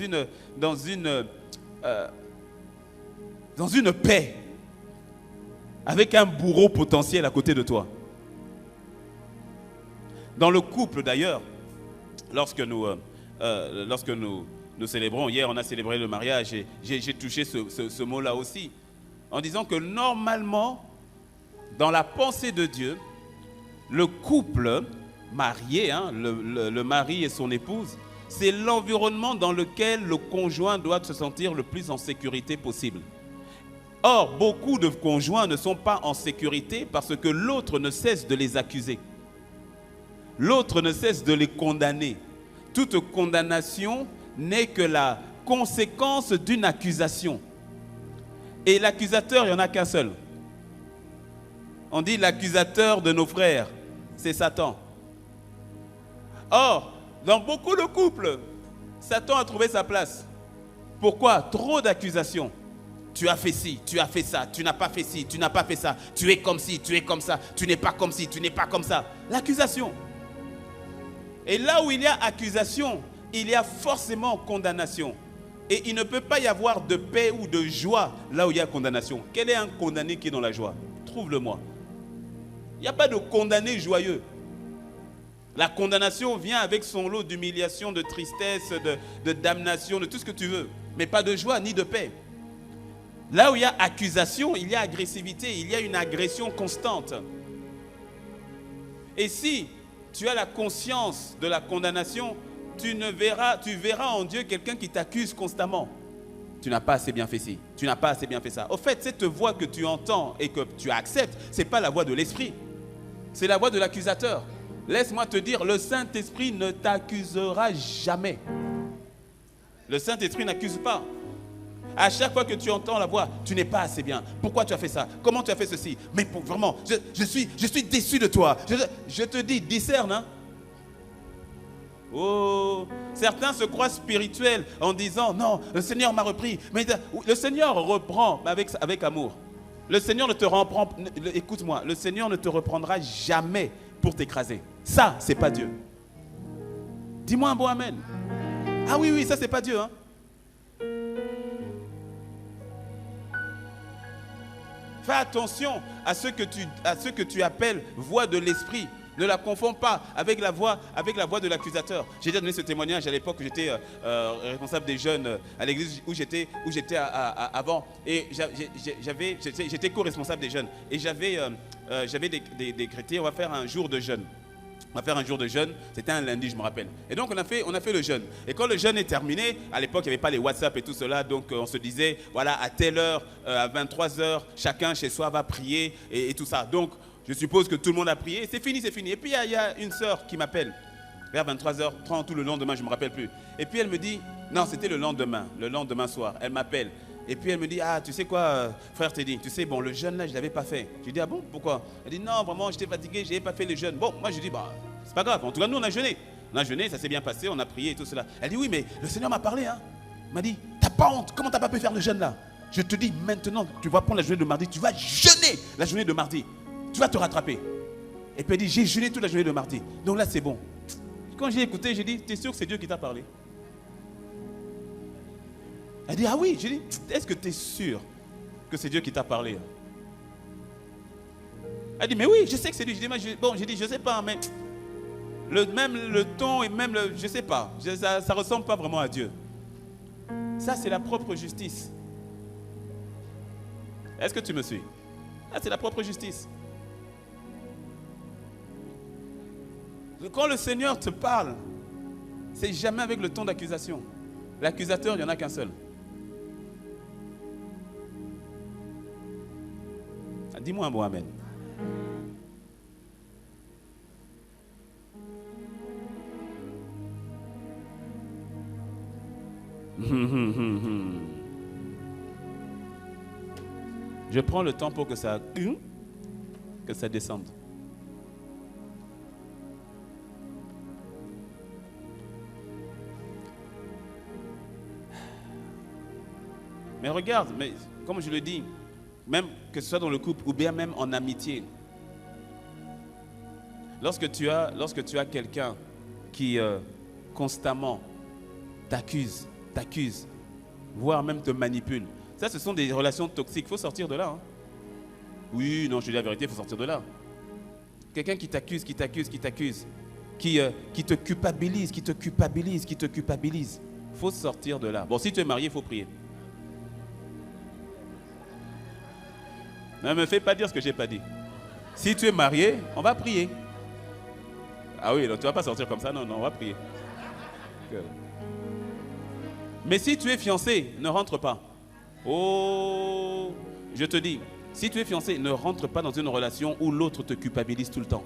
dans une, dans une paix avec un bourreau potentiel à côté de toi. Dans le couple d'ailleurs, lorsque nous célébrons, hier on a célébré le mariage et j'ai touché ce mot-là aussi, en disant que normalement, dans la pensée de Dieu, le couple marié, le mari et son épouse, c'est l'environnement dans lequel le conjoint doit se sentir le plus en sécurité possible. Or, beaucoup de conjoints ne sont pas en sécurité parce que l'autre ne cesse de les accuser. L'autre ne cesse de les condamner. Toute condamnation n'est que la conséquence d'une accusation. Et l'accusateur, il n'y en a qu'un seul. On dit l'accusateur de nos frères, c'est Satan. Or, dans beaucoup de couples, Satan a trouvé sa place. Pourquoi? Trop d'accusations. Tu as fait ci, tu as fait ça, tu n'as pas fait ci, tu n'as pas fait ça, tu es comme ci, tu es comme ça, tu n'es pas comme ci, tu n'es pas comme ça. L'accusation. Et là où il y a accusation, il y a forcément condamnation. Et il ne peut pas y avoir de paix ou de joie là où il y a condamnation. Quel est un condamné qui est dans la joie? Trouve-le-moi. Il n'y a pas de condamné joyeux. La condamnation vient avec son lot d'humiliation, de tristesse, de damnation, de tout ce que tu veux. Mais pas de joie ni de paix. Là où il y a accusation, il y a agressivité, il y a une agression constante. Et si tu as la conscience de la condamnation, tu verras en Dieu quelqu'un qui t'accuse constamment. Tu n'as pas assez bien fait ci, tu n'as pas assez bien fait ça. Au fait, cette voix que tu entends et que tu acceptes, ce n'est pas la voix de l'esprit. C'est la voix de l'accusateur. Laisse-moi te dire, le Saint-Esprit ne t'accusera jamais. Le Saint-Esprit n'accuse pas. À chaque fois que tu entends la voix, tu n'es pas assez bien. Pourquoi tu as fait ça? Comment tu as fait ceci? Mais vraiment, je suis déçu de toi. Je te dis, discerne. Hein? Oh, certains se croient spirituels en disant, non, le Seigneur m'a repris. Mais le Seigneur reprend avec amour. Le Seigneur ne te reprend, écoute-moi, le Seigneur ne te reprendra jamais pour t'écraser. Ça, c'est pas Dieu. Dis-moi un bon amen. Ah oui, ça c'est pas Dieu. Hein? Fais attention à ce que tu appelles voix de l'esprit. Ne la confonds pas avec la voix de l'accusateur. J'ai déjà donné ce témoignage à l'époque où j'étais responsable des jeunes à l'église où j'étais avant. Et j'étais co-responsable des jeunes. Et j'avais décrété, on va faire un jour de jeûne. C'était un lundi, je me rappelle. Et donc on a fait le jeûne. Et quand le jeûne est terminé, à l'époque il n'y avait pas les WhatsApp et tout cela, donc on se disait, voilà, à telle heure, à 23h, chacun chez soi va prier et tout ça. Donc je suppose que tout le monde a prié, c'est fini. Et puis il y a une sœur qui m'appelle, vers 23h30 ou le lendemain, je ne me rappelle plus. Et puis elle me dit, non, c'était le lendemain soir, elle m'appelle. Et puis elle me dit, ah, tu sais quoi, frère Teddy, tu sais, bon, le jeûne là, je ne l'avais pas fait. Je lui dis, ah bon, pourquoi? Elle dit, non, vraiment, j'étais fatigué, je n'avais pas fait le jeûne. Bon, moi je dis, bah, c'est pas grave, en tout cas, nous, on a jeûné. Ça s'est bien passé, on a prié et tout cela. Elle dit, oui, mais le Seigneur m'a parlé, hein. Il m'a dit, t'as pas honte, comment t'as pas pu faire le jeûne là? Je te dis, maintenant, tu vas prendre la journée de mardi, tu vas jeûner la journée de mardi. Tu vas te rattraper. Et puis elle dit, j'ai jeûné toute la journée de mardi. Donc là, c'est bon. Quand j'ai écouté, j'ai dit, t'es sûr que c'est Dieu qui t'a parlé? Elle dit, ah oui. J'ai dit, est-ce que tu es sûr que c'est Dieu qui t'a parlé? Elle dit, mais oui, je sais que c'est Dieu. J'ai dit, je sais pas, mais même le ton et même je sais pas. Ça ressemble pas vraiment à Dieu. Ça, c'est la propre justice. Est-ce que tu me suis? Ça, c'est la propre justice. Quand le Seigneur te parle, c'est jamais avec le ton d'accusation. L'accusateur, il n'y en a qu'un seul. Dis-moi un bon amen. Je prends le temps pour que ça descende. Mais regarde, mais comme je le dis, même que ce soit dans le couple ou bien même en amitié, lorsque tu as quelqu'un qui constamment t'accuse, t'accuse, voire même te manipule. Ça, ce sont des relations toxiques. Il faut sortir de là. Hein. Oui, non, je dis la vérité, il faut sortir de là. Quelqu'un qui t'accuse, qui te culpabilise, qui te culpabilise. Il faut sortir de là. Bon, si tu es marié, il faut prier. Ne me fais pas dire ce que je n'ai pas dit. Si tu es marié, on va prier. Ah oui, donc tu ne vas pas sortir comme ça, non, on va prier. Mais si tu es fiancé, ne rentre pas. Oh, je te dis, si tu es fiancé, ne rentre pas dans une relation où l'autre te culpabilise tout le temps.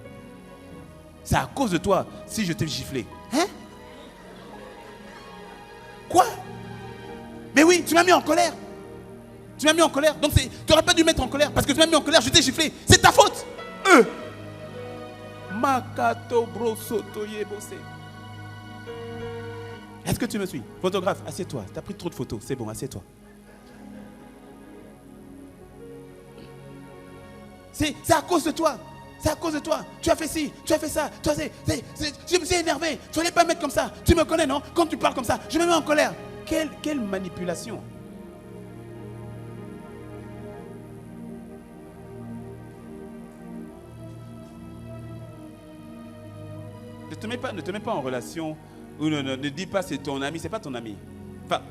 C'est à cause de toi si je t'ai giflé. Hein? Quoi? Mais oui, tu m'as mis en colère. Tu m'as mis en colère. Donc tu n'aurais pas dû mettre en colère parce que tu m'as mis en colère, je t'ai giflé. C'est ta faute. Makato brosoto yebose. Est-ce que tu me suis? Photographe, assieds-toi. Tu as pris trop de photos. C'est bon, assieds-toi. C'est à cause de toi. C'est à cause de toi. Tu as fait ci, tu as fait ça. Je me suis énervé. Tu n'allais pas mettre comme ça. Tu me connais, non? Quand tu parles comme ça, je me mets en colère. Quelle manipulation. Ne te mets pas en relation ou ne dis pas c'est ton ami, c'est pas ton ami. Enfin,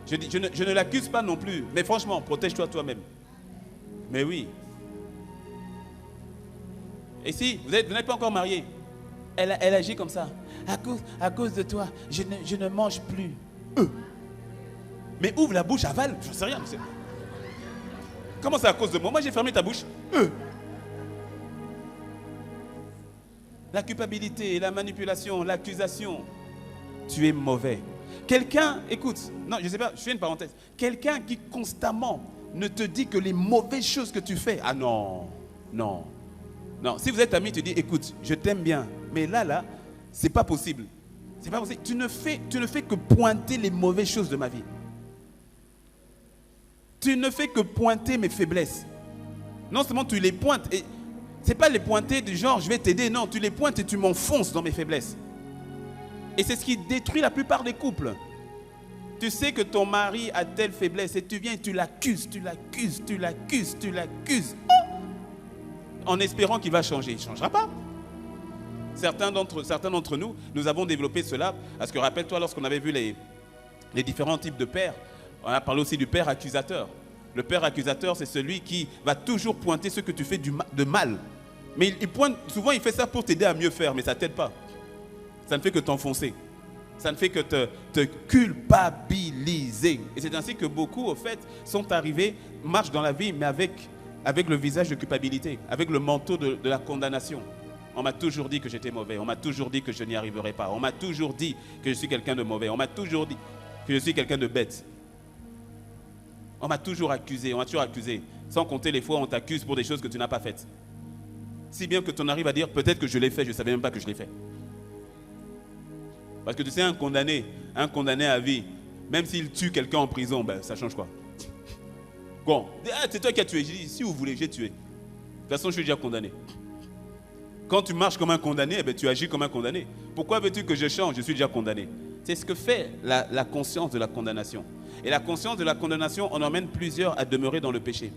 je ne l'accuse pas non plus, mais franchement, protège-toi toi-même. Mais oui. Et si vous n'êtes pas encore marié, elle agit comme ça. À cause de toi, je ne mange plus. Mais ouvre la bouche, avale, je ne sais rien. Comment c'est à cause de moi? Moi j'ai fermé ta bouche. La culpabilité, la manipulation, l'accusation. Tu es mauvais. Quelqu'un, écoute, non, je ne sais pas, je fais une parenthèse. Quelqu'un qui constamment ne te dit que les mauvaises choses que tu fais. Ah non, non, non. Si vous êtes amis, tu dis, écoute, je t'aime bien, mais là, c'est pas possible. C'est pas possible. Tu ne fais que pointer les mauvaises choses de ma vie. Tu ne fais que pointer mes faiblesses. Non seulement tu les pointes, et c'est pas les pointer du genre je vais t'aider, non, tu les pointes et tu m'enfonces dans mes faiblesses. Et c'est ce qui détruit la plupart des couples. Tu sais que ton mari a telle faiblesse et tu viens et tu l'accuses, en espérant qu'il va changer. Il ne changera pas. Certains d'entre nous, nous avons développé cela, parce que rappelle-toi, lorsqu'on avait vu les différents types de pères, on a parlé aussi du père accusateur. Le père accusateur, c'est celui qui va toujours pointer ce que tu fais de mal. Mais il pointe, souvent il fait ça pour t'aider à mieux faire, mais ça ne t'aide pas. Ça ne fait que t'enfoncer. Ça ne fait que te culpabiliser. Et c'est ainsi que beaucoup, au fait, sont arrivés, marchent dans la vie, mais avec le visage de culpabilité, avec le manteau de la condamnation. On m'a toujours dit que j'étais mauvais. On m'a toujours dit que je n'y arriverais pas. On m'a toujours dit que je suis quelqu'un de mauvais. On m'a toujours dit que je suis quelqu'un de bête. On m'a toujours accusé, sans compter les fois où on t'accuse pour des choses que tu n'as pas faites. Si bien que tu en arrives à dire, peut-être que je l'ai fait, je ne savais même pas que je l'ai fait. Parce que tu sais, un condamné à vie, même s'il tue quelqu'un en prison, ben, ça change quoi? Bon, c'est toi qui as tué. J'ai dit, si vous voulez, j'ai tué. De toute façon, je suis déjà condamné. Quand tu marches comme un condamné, ben, tu agis comme un condamné. Pourquoi veux-tu que je change? Je suis déjà condamné. C'est ce que fait la conscience de la condamnation. Et la conscience de la condamnation, on emmène plusieurs à demeurer dans le péché.